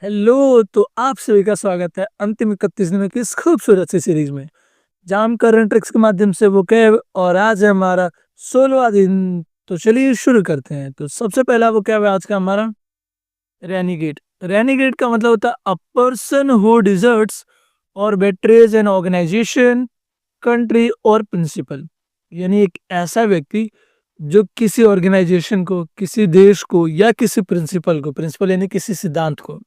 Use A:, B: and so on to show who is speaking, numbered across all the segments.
A: Hello, तो आप सभी का स्वागत है अंतिम 31 दिनों की इस खूबसूरत सी सीरीज में, जहाँ हम करंट ट्रिक्स के माध्यम से वोकैब और आज है हमारा 16वां दिन। तो चलिए शुरू करते हैं। तो सबसे पहला वोकैब है आज का हमारा रेनिगेट। रेनिगेट का मतलब होता है अ पर्सन हु डिजर्ट्स और बेट्रेज एन ऑर्गेनाइजेशन, कंट्री और प्रिंसिपल। यानी एक ऐसा व्यक्ति जो किसी ऑर्गेनाइजेशन को, किसी देश को या किसी प्रिंसिपल यानी किसी सिद्धांत को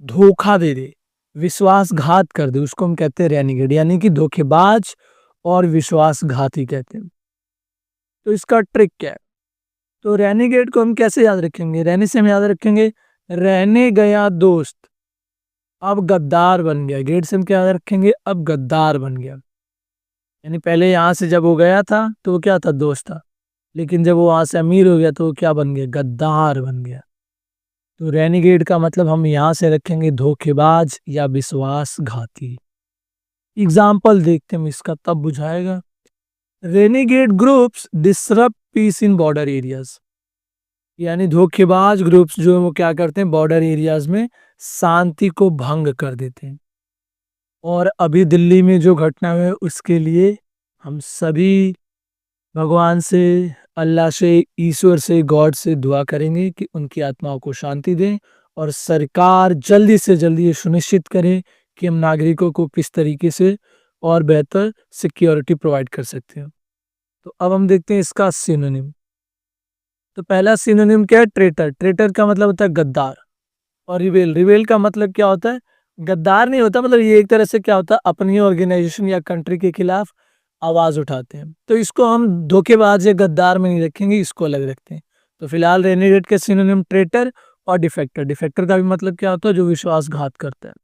A: धोखा दे दे, विश्वासघात कर दे, उसको हम कहते हैं रेनिगेट, यानी कि धोखेबाज और विश्वासघाती कहते हैं। तो इसका ट्रिक क्या है? तो रेनिगेट को हम कैसे याद रखेंगे? रहने से हम याद रखेंगे रहने गया दोस्त अब गद्दार बन गया। गेट से हम क्या याद रखेंगे? अब गद्दार बन गया। यानी पहले यहां से जब वो गया था तो वो क्या था? दोस्त था। लेकिन जब वो वहां से अमीर हो गया तो वो क्या बन गया? गद्दार बन गया। तो रेनिगेट का मतलब हम यहां से रखेंगे धोखेबाज या विश्वासघाती। एग्जाम्पल देखते हैं हम इसका, तब बुझाएगा। रेनिगेट ग्रुप्स डिसरप्ट पीस इन बॉर्डर एरियाज। यानी धोखेबाज ग्रुप्स जो हैं वो क्या करते हैं? बॉर्डर एरियाज में शांति को भंग कर देते हैं। और अभी दिल्ली में जो घटना हुई है उसके लिए हम सभी भगवान से, अल्लाह से, ईश्वर से, गॉड से दुआ करेंगे कि उनकी आत्माओं को शांति दें और सरकार जल्दी से जल्दी ये सुनिश्चित करे कि हम नागरिकों को किस तरीके से और बेहतर सिक्योरिटी प्रोवाइड कर सकते हैं। तो अब हम देखते हैं इसका सिनोनिम। तो पहला सिनोनिम क्या है? ट्रेटर। ट्रेटर का मतलब होता है गद्दार। और रिबेल, रिबेल का मतलब क्या होता है? गद्दार नहीं होता, मतलब ये एक तरह से क्या होता है? अपनी ऑर्गेनाइजेशन या कंट्री के खिलाफ आवाज उठाते हैं। तो इसको हम धोखेबाज या गद्दार में नहीं रखेंगे, इसको अलग रखते हैं। तो फिलहाल रेनिगेट के सिनोनिम ट्रेटर और डिफेक्टर। डिफेक्टर का भी मतलब क्या होता है? जो विश्वासघात करता है।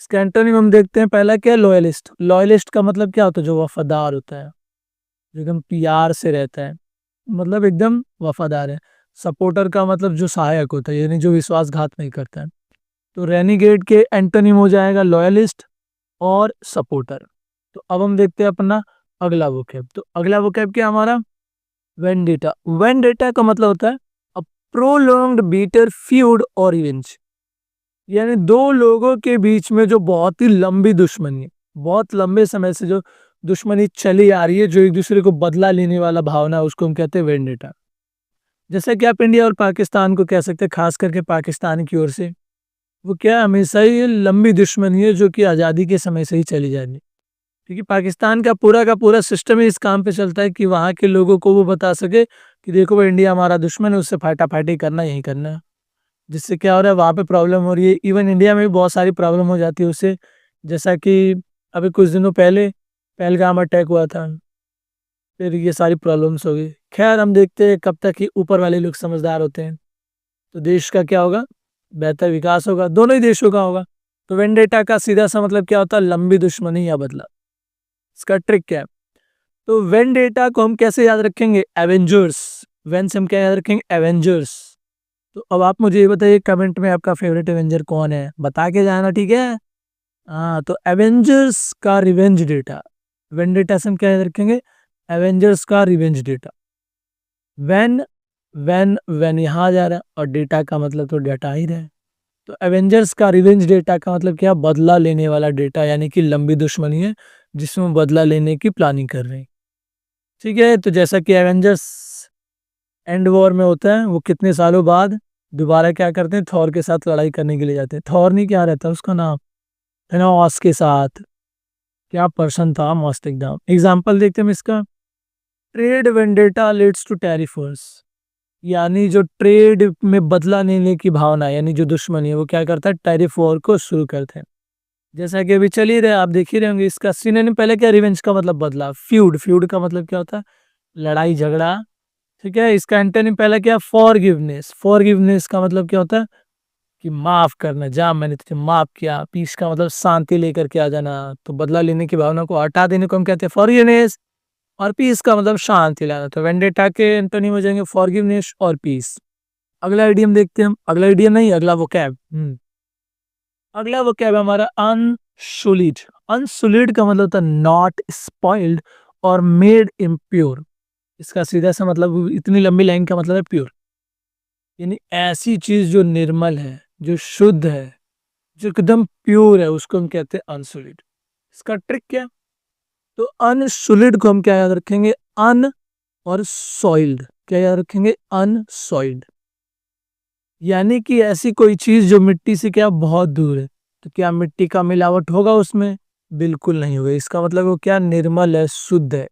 A: इसका एंटोनिम हम देखते हैं। पहला क्या है? लॉयलिस्ट। लॉयलिस्ट का मतलब क्या होता है? जो वफादार होता है, जो एकदम प्यार से रहता है, मतलब एकदम वफादार है। सपोर्टर का मतलब जो सहायक होता है, यानी जो विश्वासघात नहीं करता है। तो रेनिगेट के एंटोनिम हो जाएगा लॉयलिस्ट और सपोर्टर। तो अब हम देखते हैं अपना अगला वोकैब। तो अगला वोकैब क्या हमारा? वेंडेटा। वेंडेटा का मतलब होता है अ प्रोलॉन्ग्ड बीटर फ्यूड और रिवेंज। यानी दो लोगों के बीच में जो बहुत ही लंबी दुश्मनी है, बहुत लंबे समय से जो दुश्मनी चली आ रही है, जो एक दूसरे को बदला लेने वाला भावना है, उसको हम कहते हैं वेंडेटा। जैसे कि आप इंडिया और पाकिस्तान को कह सकते हैं, खास करके पाकिस्तान की ओर से वो क्या हमेशा ही ये लंबी दुश्मनी है जो कि आज़ादी के समय से ही चली जा रही है। क्योंकि पाकिस्तान का पूरा सिस्टम ही इस काम पे चलता है कि वहाँ के लोगों को वो बता सके कि देखो भाई, इंडिया हमारा दुश्मन है, उससे फाइटाफाइटी करना यही करना है। जिससे क्या हो रहा है? वहाँ पे प्रॉब्लम हो रही है। इवन इंडिया में भी बहुत सारी प्रॉब्लम हो जाती है उससे। जैसा कि अभी कुछ दिनों पहले पहलगाम अटैक हुआ था, फिर ये सारी प्रॉब्लम्स हो गई। खैर, हम देखते हैं कब तक ही ऊपर वाले लोग समझदार होते हैं। तो देश का क्या होगा? बेहतर विकास होगा, दोनों ही देशों का होगा। तो वेंडेटा का सीधा सा मतलब क्या होता है? लंबी दुश्मनी या बदला। इसका ट्रिक क्या है? तो वेंडेटा को हम कैसे याद रखेंगे? एवेंजर्स। वेन से हम क्या याद रखेंगे? एवेंजर्स। तो अब आप मुझे ये बताइए कमेंट में आपका फेवरेट एवेंजर कौन है, बता के जाना, ठीक है? हाँ, तो एवेंजर्स का रिवेंज डेटा। वेंडेटा से हम क्या याद रखेंगे? एवेंजर्स का रिवेंज डेटा। वेन, वेन यहाँ जा रहा है और डेटा का मतलब तो डेटा ही रहा है। तो एवेंजर्स का रिवेंज डेटा का मतलब क्या? बदला लेने वाला डेटा, यानी कि लंबी दुश्मनी है जिसमें बदला लेने की प्लानिंग कर रहे हैं। ठीक है, तो जैसा कि एवेंजर्स एंड वॉर में होता है, वो कितने सालों बाद दोबारा क्या करते हैं? थॉर के साथ लड़ाई करने के लिए जाते हैं। थॉर नहीं, क्या रहता है उसका नाम? थेनोस के साथ। क्या पर्सन था मस्त एकदम। एग्जाम्पल देखते हैं हम इसका। Trade vendetta leads to tariff wars. यानी जो ट्रेड में बदला लेने की भावना, यानी जो दुश्मनी है, वो क्या करता है? टैरिफ वॉर को शुरू करते हैं। जैसा कि अभी चल ही रहे, आप देख ही रहे होंगे। इसका सिनोनिम पहले क्या? रिवेंज का मतलब बदला। फ्यूड, फ्यूड का मतलब क्या होता है? लड़ाई झगड़ा। ठीक है, इसका एंटोनिम पहला क्या? फॉरगिवनेस। फॉरगिवनेस का मतलब क्या होता है? कि माफ करना। जा, मैंने तुझे माफ किया। पीस का मतलब शांति लेकर के आ जाना। तो बदला लेने की भावना को हटा देने को हम कहते हैं फॉरगिवनेस। और पीस का मतलब शांति लाना। तो वेंडेटा के एंटोनिम हो जाएंगे फॉरगिवनेस और पीस। अगला आइडियम देखते हैं हम। अगला आइडियम नहीं, अगला वोकैब। अगला वोकैब है हमारा अनसुलिड। अनसुलिड का मतलब होता है नॉट स्पॉइल्ड और मेड इम्प्योर। इसका सीधा सा मतलब, इतनी लंबी लाइन का मतलब है प्योर। यानी ऐसी चीज जो निर्मल है, जो शुद्ध है, जो एकदम प्योर है, उसको हम कहते हैं अनसोलिड। इसका ट्रिक क्या है? तो अनसोलिड को हम क्या याद रखेंगे? अन और सॉइल्ड। क्या याद रखेंगे? अनसॉइल्ड। यानी कि ऐसी कोई चीज जो मिट्टी से क्या बहुत दूर है। तो क्या मिट्टी का मिलावट होगा उसमें? बिल्कुल नहीं होगा। इसका मतलब वो क्या? निर्मल है, शुद्ध है।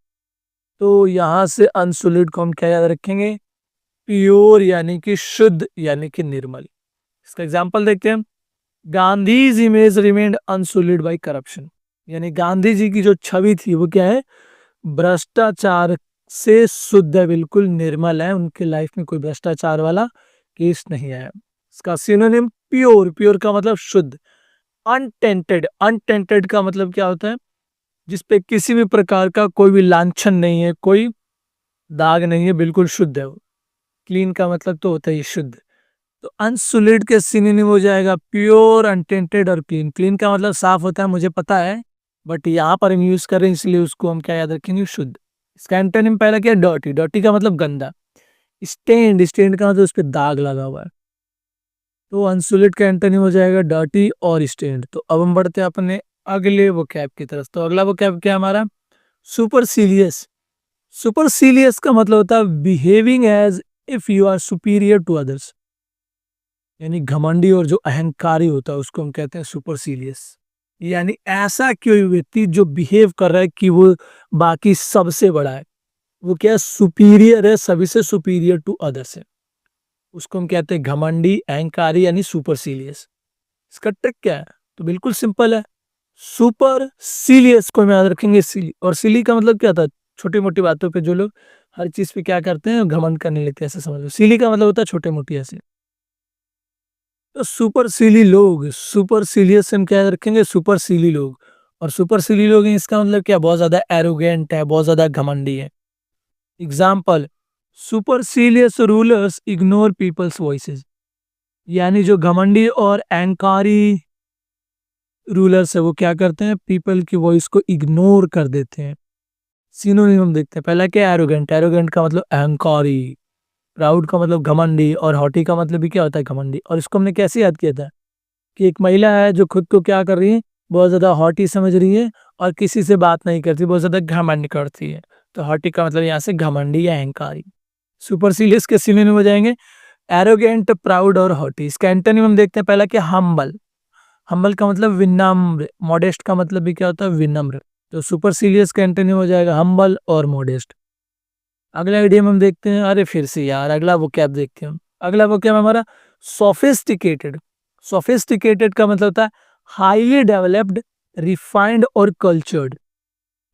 A: तो यहां से अनसोलिड को हम क्या याद रखेंगे? प्योर यानी कि शुद्ध यानी कि निर्मल। इसका एग्जाम्पल देखते हैं। Gandhi's image remained unsullied by corruption. यानी गांधी जी की जो छवि थी वो क्या है? भ्रष्टाचार से शुद्ध है, बिल्कुल निर्मल है। उनके लाइफ में कोई भ्रष्टाचार वाला केस नहीं आया। इसका सिनोनिम प्योर। प्योर का मतलब शुद्ध। अनटेंटेड। अनटेंटेड का मतलब क्या होता है? जिसपे किसी भी प्रकार का कोई भी लांछन नहीं है, कोई दाग नहीं है, बिल्कुल शुद्ध है वो। क्लीन का मतलब तो होता है ये शुद्ध। तो अनसोलिड के सिनोनिम हो जाएगा प्योर, अनटेंटेड और क्लीन। क्लीन का मतलब साफ होता है, मुझे पता है, बट यहाँ पर हम यूज कर रहे हैं इसलिए उसको हम क्या याद रखेंगे? शुद्ध। इसका एंटोनिम पहला क्या है? डर्टी। डर्टी का मतलब गंदा। स्टेन्ड। स्टेन्ड का मतलब उस पर दाग लगा हुआ है। तो अनसोलिड का एंटोनिम हो जाएगा डर्टी और स्टेन्ड। तो अब हम बढ़ते हैं अपने अगले वोकैब की तरफ। तो अगला वोकैब क्या है हमारा? सुपरसीलियस। सुपरसीलियस का मतलब होता है behaving as if you are superior to others. यानी घमंडी और जो अहंकारी होता है उसको हम कहते हैं सुपरसीलियस। यानी ऐसा कोई व्यक्ति जो बिहेव कर रहा है कि वो बाकी सबसे बड़ा है, वो क्या? सुपीरियर है, सभी से सुपीरियर टू अदर्स है, उसको हम कहते हैं घमंडी, अहंकारी यानी सुपरसीलियस। इसका ट्रिक क्या है? तो बिल्कुल सिंपल है। सुपर सीलियस को हम याद रखेंगे सिली। और सिली का मतलब क्या था? छोटी मोटी बातों पे जो लोग हर चीज पे क्या करते हैं? घमंड करने लगते हैं, ऐसे समझ लो। सिली का मतलब होता है छोटे मोटी ऐसे। तो सुपर सीली लोग, सुपर सीलियस से हम क्या याद रखेंगे? सुपर सीली लोग। और सुपर सीली लोग हैं, इसका मतलब क्या? बहुत ज्यादा एरोगेंट है, बहुत ज्यादा घमंडी है। Example, supercilious rulers ignore people's voices. यानी जो घमंडी और अहंकारी रूलर्स है वो क्या करते हैं? पीपल की वॉइस को इग्नोर कर देते हैं। सिनोनिम हम देखते हैं। पहला क्या? एरोगेंट। एरोगेंट का मतलब अहंकारी। प्राउड का मतलब घमंडी। और हॉटी का मतलब भी क्या होता है? घमंडी। और इसको हमने कैसे याद किया था? कि एक महिला है जो खुद को क्या कर रही है? बहुत ज्यादा हॉटी समझ रही है और किसी से बात नहीं करती, बहुत ज्यादा घमंड करती है। तो हॉटी का मतलब यहाँ से घमंडी या अहंकारी। सुपरसीलियस के सिनोनिम हो जाएंगे एरोगेंट, प्राउड और हॉटी। इसका एंटोनिम हम देखते हैं। पहला क्या? हम्बल। हम्बल का मतलब विनम्र। मॉडेस्ट का मतलब भी क्या होता है? विनम्र। तो सुपरसीलियस का एंटोनिम हो जाएगा हम्बल और मॉडेस्ट। अगला आइडियम हम देखते हैं। अरे फिर से यार, अगला वो क्या देखते हैं हम। अगला वो क्या हमारा? सोफिस्टिकेटेड। सोफिस्टिकेटेड का मतलब होता है हाईली डेवलप्ड, रिफाइंड और कल्चर्ड।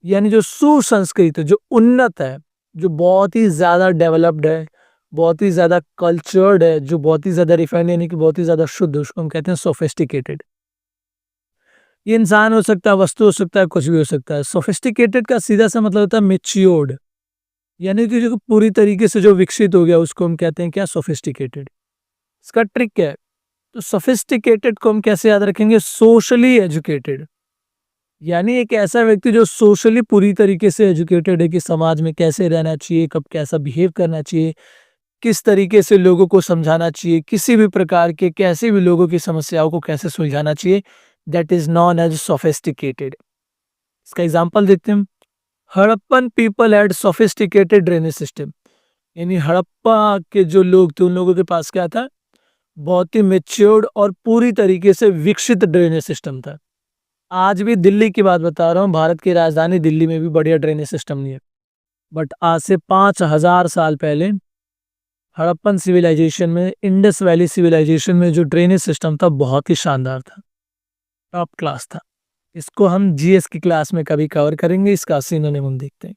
A: यानी जो सुसंस्कृत है, जो उन्नत है, जो बहुत ही ज्यादा डेवलप्ड है, बहुत ही ज्यादा कल्चर्ड है, जो बहुत ही ज्यादा रिफाइंड यानी कि बहुत ही ज्यादा शुद्ध, उसको हम कहते हैं सोफिस्टिकेटेड। ये इंसान हो सकता है, वस्तु हो सकता है, कुछ भी हो सकता है। सोफिस्टिकेटेड का सीधा सा मतलब होता है मेच्योर्ड। यानी कि जो पूरी तरीके से जो विकसित हो गया उसको हम कहते हैं क्या? सोफिस्टिकेटेड। इसका ट्रिक क्या है? तो सोफिस्टिकेटेड को हम कैसे याद रखेंगे? Socially educated. यानी एक ऐसा व्यक्ति जो सोशली पूरी तरीके से एजुकेटेड है कि समाज में कैसे रहना चाहिए, कब कैसा बिहेव करना चाहिए, किस तरीके से लोगों को समझाना चाहिए, किसी भी प्रकार के कैसे भी लोगों की समस्याओं को कैसे सुलझाना चाहिए, that is known as sophisticated. इसका एग्जाम्पल देखते हैं। Harappan people had sophisticated drainage system. यानी हड़प्पा के जो लोग थे उन लोगों के पास क्या था? बहुत ही मेच्योर्ड और पूरी तरीके से विकसित ड्रेनेज सिस्टम था। आज भी दिल्ली की बात बता रहा हूँ, भारत की राजधानी दिल्ली में भी बढ़िया ड्रेनेज सिस्टम नहीं है। बट आज से 5,000 साल पहले हड़प्पन सिविलाइजेशन में, इंडस वैली सिविलाइजेशन में जो ड्रेनेज सिस्टम था बहुत ही शानदार था, टॉप क्लास था। इसको हम जीएस की क्लास में कभी कवर करेंगे। इसका सिनोनिम हम देखते हैं।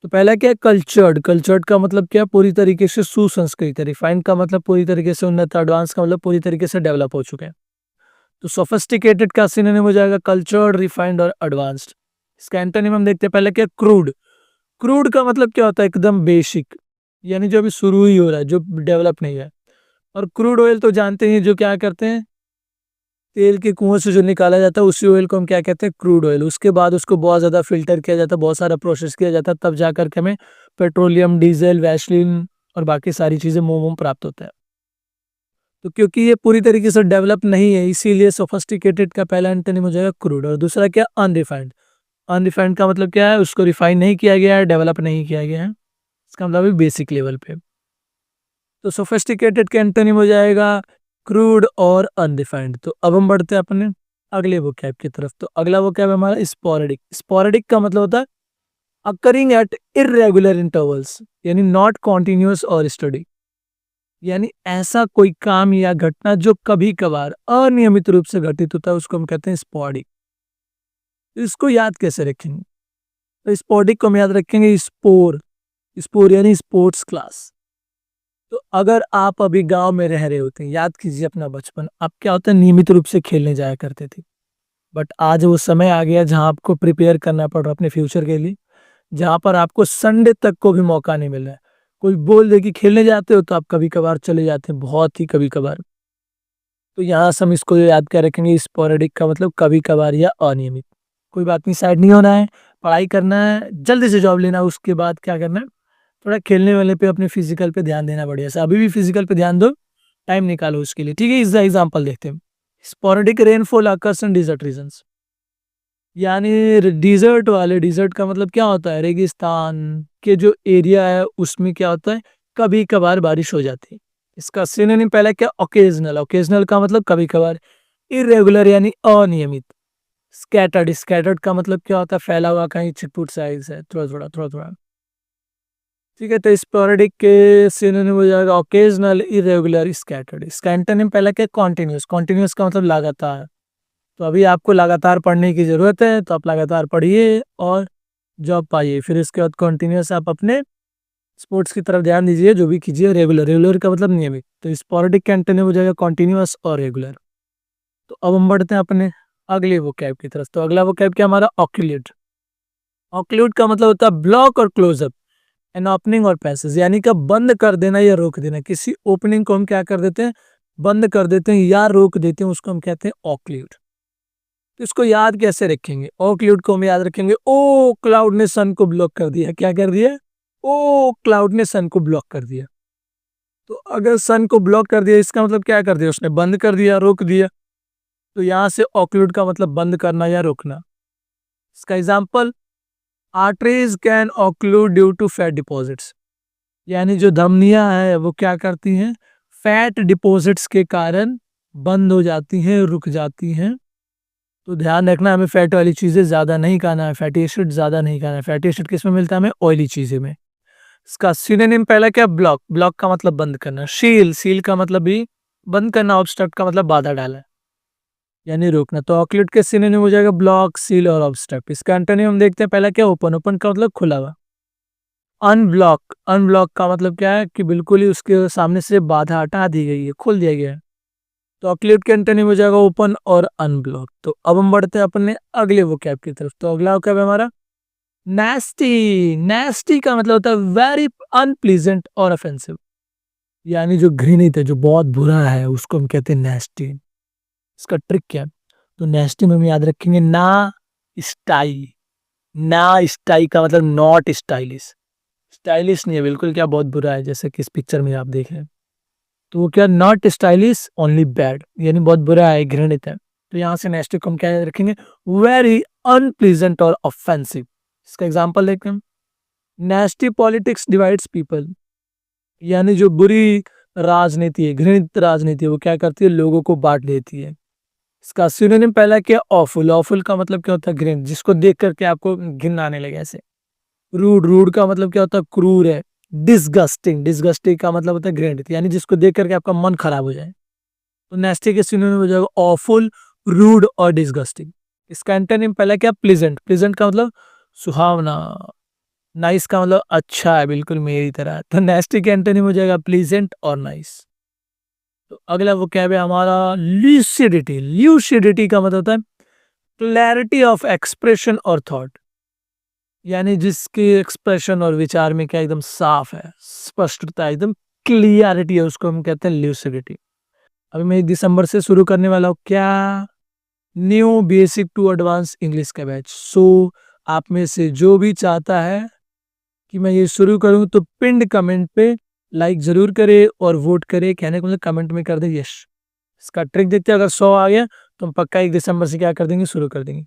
A: तो पहला क्या है? कल्चर्ड। कल्चर्ड का मतलब क्या? पूरी तरीके से सुसंस्कृत है। रिफाइंड का मतलब पूरी तरीके से उन्नत। एडवांस का मतलब पूरी तरीके से डेवलप हो चुके हैं। तो सोफिस्टिकेटेड का सिनोनिम हो जाएगा कल्चर्ड, रिफाइंड और एडवांस्ड। इसका एंटोनिम हम देखते हैं। पहले क्या? क्रूड। क्रूड का मतलब क्या होता है? एकदम बेसिक, यानी जो अभी शुरू ही हो रहा है, जो डेवलप नहीं है। और क्रूड ऑयल तो जानते हैं जो क्या करते हैं? तेल के कुएं से जो निकाला जाता है उसी ऑयल को हम क्या कहते हैं? Crude oil. उसके बाद उसको बहुत ज़्यादा फिल्टर किया जाता है, बहुत सारा प्रोसेस किया जाता है, तब जाकर के हमें पेट्रोलियम, डीजल, वैसलीन और बाकी सारी चीज़ें मोम प्राप्त होता है। तो क्योंकि ये पूरी तरीके से डेवलप नहीं है, इसीलिए सोफिस्टिकेटेड का पहला एंटोनिम हो जाएगा क्रूड, और दूसरा क्या, अनरिफाइंड। अनरिफाइंड का मतलब क्या है, उसको रिफाइन नहीं किया गया है, डेवलप नहीं किया गया है, इसका मतलब है बेसिक लेवल पे। तो सोफिस्टिकेटेड का एंटोनिम हो जाएगा क्रूड और अनरिफाइंड। तो अब हम बढ़ते हैं अपने अगले वोकैब की तरफ। तो अगला वोकैब है हमारा स्पोरेडिक। स्पोरेडिक का मतलब होता है अकरिंग एट इरेगुलर इंटरवल्स, यानी नॉट कॉन्टिन्यूअस और स्टडी, यानी ऐसा कोई काम या घटना जो कभी कभार अनियमित रूप से घटित होता है, उसको हम कहते हैं स्पोरेडिक। इसको याद कैसे रखेंगे, तो स्पोरेडिक को हम याद रखेंगे स्पोर, स्पोर यानी स्पोर्ट्स क्लास। तो अगर आप अभी गांव में रह रहे होते हैं, याद कीजिए अपना बचपन, आप क्या होता है नियमित रूप से खेलने जाया करते थे। बट आज वो समय आ गया जहां आपको प्रिपेयर करना पड़ रहा है अपने फ्यूचर के लिए, जहां पर आपको संडे तक को भी मौका नहीं मिल रहा है। कोई बोल दे कि खेलने जाते हो, तो आप कभी कभार चले जाते हैं, बहुत ही कभी कभार। तो यहाँ से हम इसको याद क्या रखेंगे, स्पोरेडिक का मतलब कभी कभार या अनियमित। कोई बात नहीं, साइड नहीं होना है, पढ़ाई करना है, जल्दी से जॉब लेना है, उसके बाद क्या करना है, थोड़ा खेलने वाले पे, अपने फिजिकल पे ध्यान देना बढ़िया से। अभी भी फिजिकल पे ध्यान दो, टाइम निकालो उसके लिए, ठीक है। इसका एग्जांपल देखते हैं। Sporadic rainfall occurs in desert regions, यानी डिजर्ट वाले, डिजर्ट का मतलब क्या होता है, रेगिस्तान के जो एरिया है उसमें क्या होता है, कभी कभार बारिश हो जाती है। इसका सिनोनिम पहला क्या, ओकेजनल। ओकेजनल का मतलब कभी कभार। इरेगुलर यानी अनियमित। स्कैटर्ड, स्कैटर्ड का मतलब क्या होता है, फैला हुआ, कहीं छिटपुट साइज है, थोड़ा थोड़ा थोड़ा थोड़ा, ठीक है। तो स्पोरेडिक के सिनोनिम हो जाएगा ओकेजनल, इरेगुलर, स्कैटर्ड। इसका एंटोनिम पहला क्या, कॉन्टिन्यूस। कॉन्टिन्यूस का मतलब लगातार। तो अभी आपको लगातार पढ़ने की जरूरत है, तो आप लगातार पढ़िए और जॉब पाइए। फिर इसके बाद कॉन्टिन्यूस आप अपने स्पोर्ट्स की तरफ ध्यान दीजिए, जो भी कीजिए। रेगुलर, रेगुलर का मतलब नियमित। तो स्पोरेडिक का एंटोनिम हो जाएगा कॉन्टिन्यूस और रेगुलर। तो अब हम बढ़ते हैं अपने अगले वोकैब की तरफ। तो अगला वोकैब क्या हमारा, ऑक्लूड। ऑक्लूड का मतलब होता है ब्लॉक और क्लोजअप, एन ओपनिंग और पैसेज, यानी कि बंद कर देना या रोक देना। किसी ओपनिंग को हम क्या कर देते हैं, बंद कर देते हैं या रोक देते हैं, उसको हम कहते हैं ऑक्लूड। तो इसको याद कैसे रखेंगे, ऑक्लूड को हम याद रखेंगे, ओ क्लाउड ने सन को ब्लॉक कर दिया। क्या कर दिया, ओ क्लाउड ने सन को ब्लॉक कर दिया। तो अगर सन को ब्लॉक कर दिया, इसका मतलब क्या कर दिया, उसने बंद कर दिया, रोक दिया। तो यहां से ऑक्लूड का मतलब बंद करना या रोकना। इसका example, arteries can occlude due to fat deposits, यानी जो धमनियां हैं वो क्या करती हैं, फैट डिपॉजिट्स के कारण बंद हो जाती हैं, रुक जाती हैं। तो ध्यान रखना, हमें फैट वाली चीजें ज्यादा नहीं खाना है, फैटी एसिड ज्यादा नहीं खाना है। फैटी एसिड किस में मिलता है, हमें ऑयली चीजें में। इसका सिनोनिम पहला क्या, ब्लॉक। ब्लॉक का मतलब बंद करना। शील, सील का मतलब भी बंद करना। ऑब्स्ट्रक्ट का मतलब बाधा डालना, यानी रोकना। तो ऑक्लूड के सिनोनिम हो जाएगा ब्लॉक, सील और ऑब्स्ट्रक्ट। इसका एंटोनिम हम देखते हैं, पहला क्या, ओपन। ओपन का मतलब खुला हुआ। अनब्लॉक, अनब्लॉक का मतलब क्या है कि बिल्कुल ही उसके सामने से बाधा हटा दी गई है, खोल दिया गया है। तो ऑक्लूड के एंटोनिम हो जाएगा ओपन और अनब्लॉक। तो अब हम बढ़ते हैं अपने अगले वोकैब की तरफ। तो अगला वोकैब है हमारा नेस्टी। नेस्टी का मतलब होता है वेरी अनप्लीजेंट और ऑफेंसिव, यानी जो घृणित है, जो बहुत बुरा है, उसको हम कहते हैं नेस्टी। इसका ट्रिक क्या है, तो नेस्टी में हम याद रखेंगे ना स्टाई। ना स्टाई का मतलब नॉट स्टाइलिश। स्टाइलिश नहीं है बिल्कुल, क्या बहुत बुरा है, जैसे कि इस पिक्चर में आप देख रहे हैं। तो वो क्या, नॉट स्टाइलिश, ओनली बैड, यानी बहुत बुरा है, घृणित है। तो यहाँ से नेक्स्ट को हम क्या रखेंगे, वेरी अनप्लीजेंट और ऑफेंसिव। इसका एग्जांपल देखते हैं, नेस्टी पॉलिटिक्स डिवाइड्स पीपल, यानी जो बुरी राजनीति है, घृणित राजनीति है, वो क्या करती है, लोगों को बांट देती है। इसका सिनोनिम पहला क्या, ऑफुल। ऑफुल का मतलब क्या होता है, घृणित, जिसको देख करके आपको घिन आने लगे ऐसे। रूड, रूड का मतलब क्या होता है, क्रूर है। डिसगस्टिंग, डिसगस्टिंग का मतलब होता है घृणित, यानी जिसको देख करके आपका मन खराब हो जाए। तो नेस्टी के सिनोनिम हो जाएगा ऑफुल, रूड और डिसगस्टिंग। इसका एंटोनिम पहला क्या, प्लीजेंट। प्लीजेंट का मतलब सुहावना। नाइस का मतलब अच्छा है, बिल्कुल मेरी तरह। तो नेस्टी के एंटोनिम हो जाएगा प्लीजेंट और नाइस। तो अगला वो क्या है हमारा, ल्यूसिडिटी। ल्यूसिडिटी का मतलब होता है क्लैरिटी ऑफ एक्सप्रेशन और थॉट, यानी जिसकी एक्सप्रेशन और विचार में क्या एकदम साफ है, स्पष्टता, एकदम क्लियरिटी है, उसको हम कहते हैं ल्यूसिडिटी। अभी मैं 1 दिसंबर से शुरू करने वाला हूँ क्या, new basic to advance English का बैच। सो आप में से जो भी चाहता है कि मैं ये शुरू करूं, तो पिंड कमेंट पे लाइक ज़रूर करे और वोट करे, कहने को मतलब कमेंट में कर दे यस। इसका ट्रिक देखते हैं, अगर 100 आ गया तो हम पक्का 1 दिसंबर से क्या कर देंगे, शुरू कर देंगे।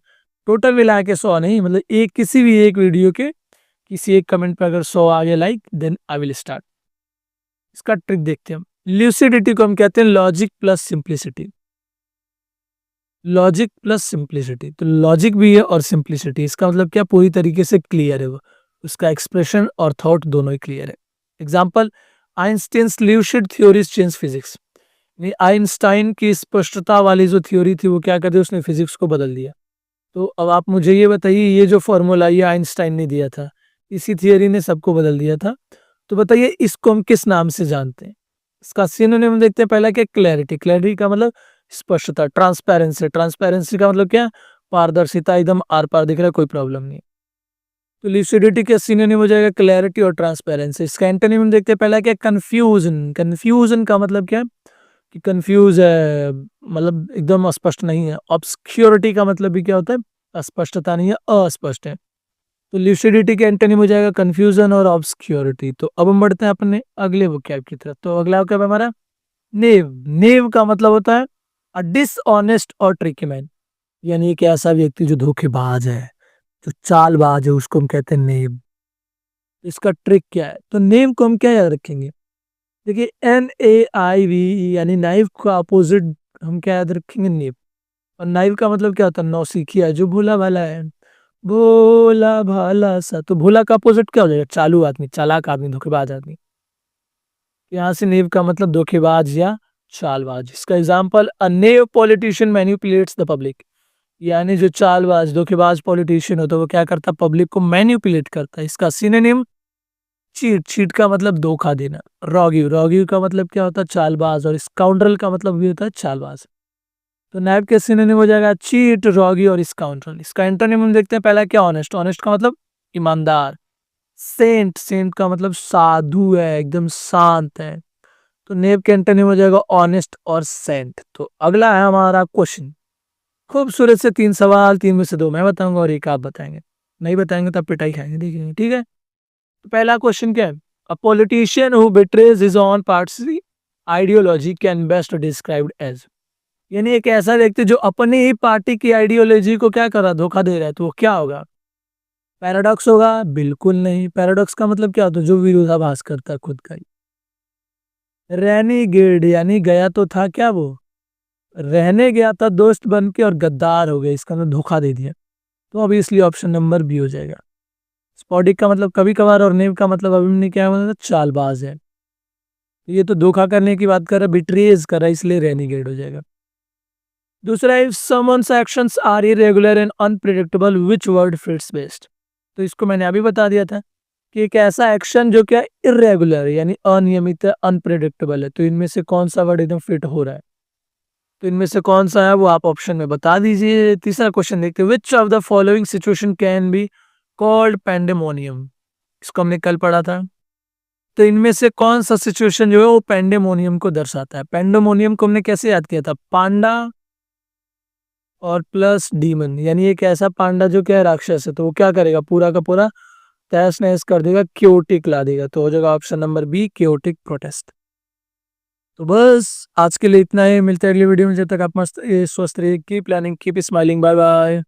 A: टोटल मिला के 100 नहीं, मतलब एक किसी भी एक वीडियो के किसी एक कमेंट पे अगर 100 आ गया like, then I will start. इसका ट्रिक देखते हैं हम। ल्यूसिडिटी को हम कहते हैं logic plus simplicity. Logic plus simplicity, तो लॉजिक भी है और सिंप्लिसिटी, इसका मतलब क्या, पूरी तरीके से क्लियर है वो, उसका एक्सप्रेशन और थॉट दोनों ही क्लियर है। Example, Einstein's lucid theories change physics. Einstein की स्पष्टता वाली जो थ्योरी थी वो क्या कर दी, उसने फिजिक्स को बदल दिया। तो अब आप मुझे ये बताइए, ये जो फॉर्मूला ये आइंस्टाइन ने दिया था, इसी थियरी ने सबको बदल दिया था, तो बताइए इसको हम किस नाम से जानते हैं। इसका सिनोनिम देखते हैं, पहला क्या, क्लैरिटी। क्लैरिटी का मतलब स्पष्टता, ट्रांसपेरेंसी। ट्रांसपेरेंसी का मतलब क्या, पारदर्शिता, एकदम आर पार दिख रहा है, कोई प्रॉब्लम नहीं। तो लूसिडिटी का सिनोनिम हो जाएगा क्लैरिटी और ट्रांसपेरेंसी। इसका एंटोनिम देखते हैं, पहला क्या, कंफ्यूजन। कंफ्यूजन का मतलब क्या, कि कंफ्यूज है, मतलब एकदम अस्पष्ट नहीं है। ऑब्सक्योरिटी का मतलब भी क्या होता है, अस्पष्टता नहीं है, अस्पष्ट है। तो लूसिडिटी के एंटोनिम हो जाएगा कंफ्यूजन और ऑब्सक्योरिटी। तो अब हम बढ़ते हैं अपने अगले वोकैब की तरफ। तो अगला वोकैब हमारा नेव। नेव का मतलब होता है अ डिसऑनेस्ट और ट्रिकी मैन, यानी एक ऐसा व्यक्ति जो धोखेबाज है, जो चालबाज है, उसको हम कहते हैं नेव। इसका ट्रिक क्या है, तो नेव को हम क्या याद रखेंगे, देखिए NAIV, यानी नाइव का अपोजिट हम क्या याद रखेंगे, नेव। और नाइव का मतलब क्या होता है, नौसिखिया, जो भोला भाला है, भोला भाला सा। तो भोला का अपोजिट क्या हो जाएगा, चालू आदमी, चालाक आदमी, धोखेबाज आदमी। यहाँ से नेव का मतलब धोखेबाज या चालबाज। इसका example, a naive politician manipulates the public, यानी जो चालबाज धोखेबाज पॉलिटिशियन होता है वो क्या करता है, पब्लिक को मैनिपुलेट करता है। इसका सिनोनिम चीट। चीट का मतलब धोखा देना। रॉगिव। रॉगिव का मतलब क्या होता है, चालबाज। और स्काउंड्रल का मतलब भी होता है चालबाज। तो नैब के सिनोनिम हो जाएगा चीट, रॉगी और स्काउंड्रल। इसका एंटोनिम हम देखते हैं, पहला क्या, ऑनेस्ट। ऑनेस्ट का मतलब ईमानदार। सेंट। सेंट का मतलब साधु है, एकदम शांत है। तो नेब के एंटोनिम हो जाएगा ऑनेस्ट और सेंट। तो अगला है हमारा क्वेश्चन। खूबसूरत से 3 सवाल, 3 में से 2 मैं बताऊंगा और 1 आप बताएंगे। नहीं बताएंगे तब पिटाई खाएंगे, देखेंगे, ठीक है। तो पहला क्वेश्चन क्या है, a politician who betrays his own party ideology can best described as, यानी एक ऐसा व्यक्ति जो अपनी ही पार्टी की आइडियोलॉजी को क्या कर रहा है, धोखा दे रहा है, तो वो क्या होगा, पैराडॉक्स होगा, बिल्कुल नहीं। पैराडॉक्स का मतलब क्या होता है, जो विरोधाभास करता है खुद का ही। रेनीगेड, यानी गया तो था क्या वो, रहने गया था दोस्त बन के और गद्दार हो गया, इसका मतलब धोखा दे दिया। तो अभी इसलिए ऑप्शन नंबर बी हो जाएगा। स्पॉटिक का मतलब कभी कभार, और नेव का मतलब अभी हमने क्या मतलब चालबाज है। ये तो धोखा करने की बात कर रहा है, बिट्रेज कर रहा है, इसलिए रेनीगेड हो जाएगा। दूसरा, if someone's actions are irregular and unpredictable which word fits best, तो इसको मैंने अभी बता दिया था कि एक ऐसा एक्शन जो क्या इरेगुलर है, यानी अनियमित है, अनप्रेडिक्टेबल है, तो इनमें से कौन सा वर्ड एकदम फिट हो रहा है, तो इनमें से कौन सा है वो आप ऑप्शन में बता दीजिए। तीसरा क्वेश्चन देखते हैं, which of the following situation can be called pandemonium, इसको हमने कल पढ़ा था। तो इनमें से कौन सा सिचुएशन जो है वो पेंडेमोनियम को दर्शाता है। पेंडेमोनियम को हमने कैसे याद किया था, पांडा और प्लस डीमन, यानी एक ऐसा पांडा जो क्या है, राक्षस है, तो वो क्या करेगा, पूरा का पूरा तहस नहस कर देगा, क्योटिक ला देगा। तो हो जाएगा option number B, chaotic protest. तो बस आज के लिए इतना ही, मिलते हैं अगली वीडियो में। जब तक आप मस्त स्वस्थ रहिए, keep planning, keep smiling, bye bye.